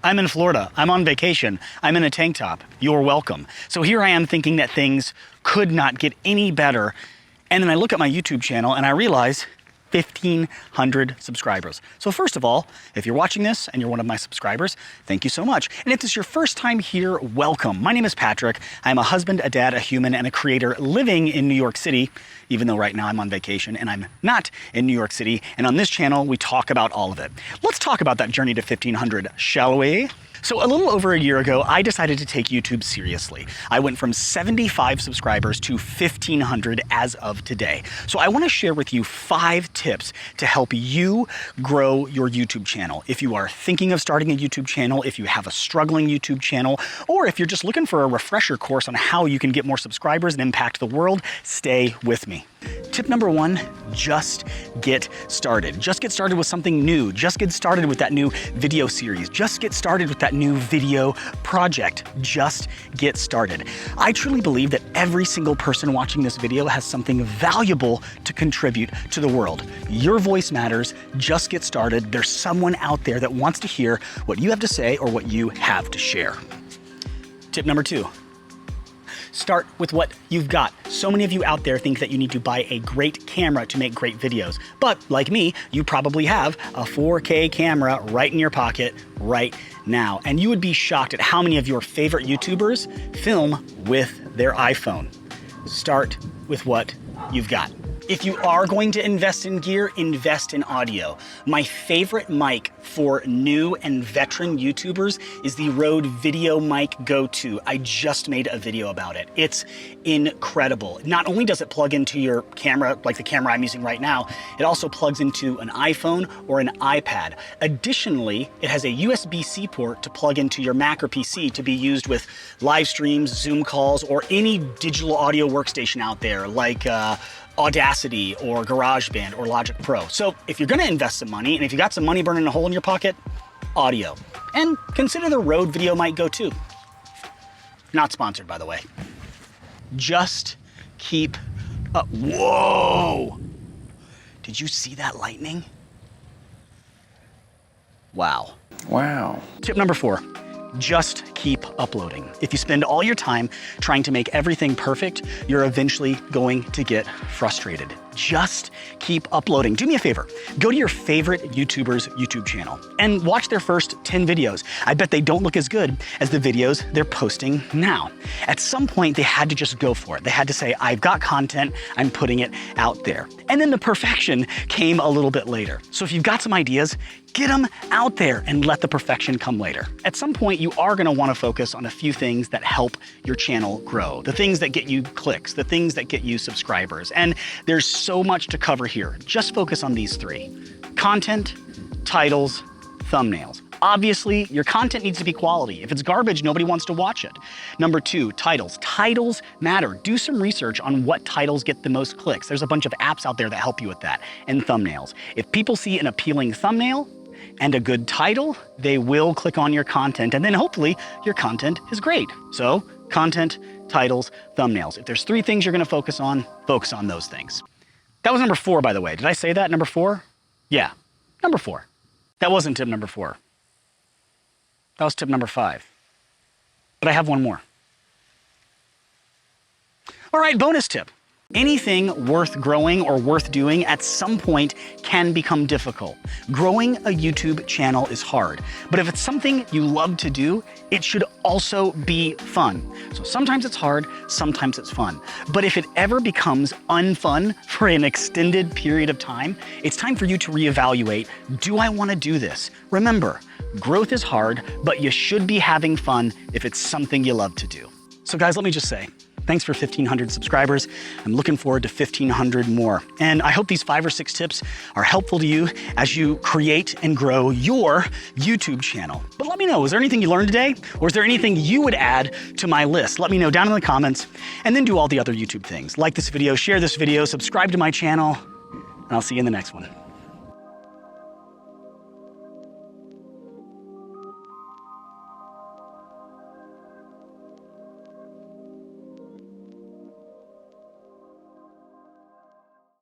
I'm in Florida. I'm on vacation. I'm in a tank top. You're welcome. So here I am thinking that things could not get any better. And then I look at my YouTube channel and I realize 1,500 subscribers. So first of all, if you're watching this and you're one of my subscribers, thank you so much. And if this is your first time here, welcome. My name is Patrick. I'm a husband, a dad, a human, and a creator living in New York City, even though right now I'm on vacation and I'm not in New York City. And on this channel, we talk about all of it. Let's talk about that journey to 1,500, shall we? So a little over a year ago, I decided to take YouTube seriously. I went from 75 subscribers to 1,500 as of today. So I want to share with you 5 tips to help you grow your YouTube channel. If you are thinking of starting a YouTube channel, if you have a struggling YouTube channel, or if you're just looking for a refresher course on how you can get more subscribers and impact the world, stay with me. Tip number 1, just get started. Just get started with something new. Just get started with that new video series. Just get started with that new video project. Just get started. I truly believe that every single person watching this video has something valuable to contribute to the world. Your voice matters. Just get started. There's someone out there that wants to hear what you have to say or what you have to share. Tip number 2. Start with what you've got. So many of you out there think that you need to buy a great camera to make great videos. But like me, you probably have a 4K camera right in your pocket right now. And you would be shocked at how many of your favorite YouTubers film with their iPhone. Start with what you've got. If you are going to invest in gear, invest in audio. My favorite mic for new and veteran YouTubers is the Rode VideoMic Go 2. I just made a video about it. It's incredible. Not only does it plug into your camera, like the camera I'm using right now, it also plugs into an iPhone or an iPad. Additionally, it has a USB-C port to plug into your Mac or PC to be used with live streams, Zoom calls, or any digital audio workstation out there like Audacity or GarageBand or Logic Pro. So if you're gonna invest some money and if you got some money burning a hole in your pocket, audio. And consider the Rode VideoMic Go 2. Not sponsored, by the way. Just keep up. Whoa! Did you see that lightning? Wow. Wow. Tip number 4. Just keep uploading. If you spend all your time trying to make everything perfect, you're eventually going to get frustrated. Just keep uploading. Do me a favor, go to your favorite YouTuber's YouTube channel and watch their first 10 videos. I bet they don't look as good as the videos they're posting now. At some point, they had to just go for it. They had to say, I've got content, I'm putting it out there. And then the perfection came a little bit later. So if you've got some ideas, get them out there and let the perfection come later. At some point, you are gonna wanna focus on a few things that help your channel grow, the things that get you clicks, the things that get you subscribers. And there's so much to cover here. Just focus on these 3. Content, titles, thumbnails. Obviously, your content needs to be quality. If it's garbage, nobody wants to watch it. Number 2, titles. Titles matter. Do some research on what titles get the most clicks. There's a bunch of apps out there that help you with that. And thumbnails. If people see an appealing thumbnail and a good title, they will click on your content, and then hopefully your content is great. So, content, titles, thumbnails. If there's 3 things you're gonna focus on those things. That was number 4, by the way. Did I say that, number 4? Yeah, number 4. That wasn't tip number 4. That was tip number 5. But I have one more. All right, bonus tip. Anything worth growing or worth doing at some point can become difficult. Growing a YouTube channel is hard, but if it's something you love to do, it should also be fun. So sometimes it's hard, sometimes it's fun. But if it ever becomes unfun for an extended period of time, it's time for you to reevaluate, do I want to do this? Remember, growth is hard, but you should be having fun if it's something you love to do. So guys, let me just say, thanks for 1,500 subscribers. I'm looking forward to 1,500 more. And I hope these 5 or 6 tips are helpful to you as you create and grow your YouTube channel. But let me know, was there anything you learned today? Or is there anything you would add to my list? Let me know down in the comments, and then do all the other YouTube things. Like this video, share this video, subscribe to my channel, and I'll see you in the next one.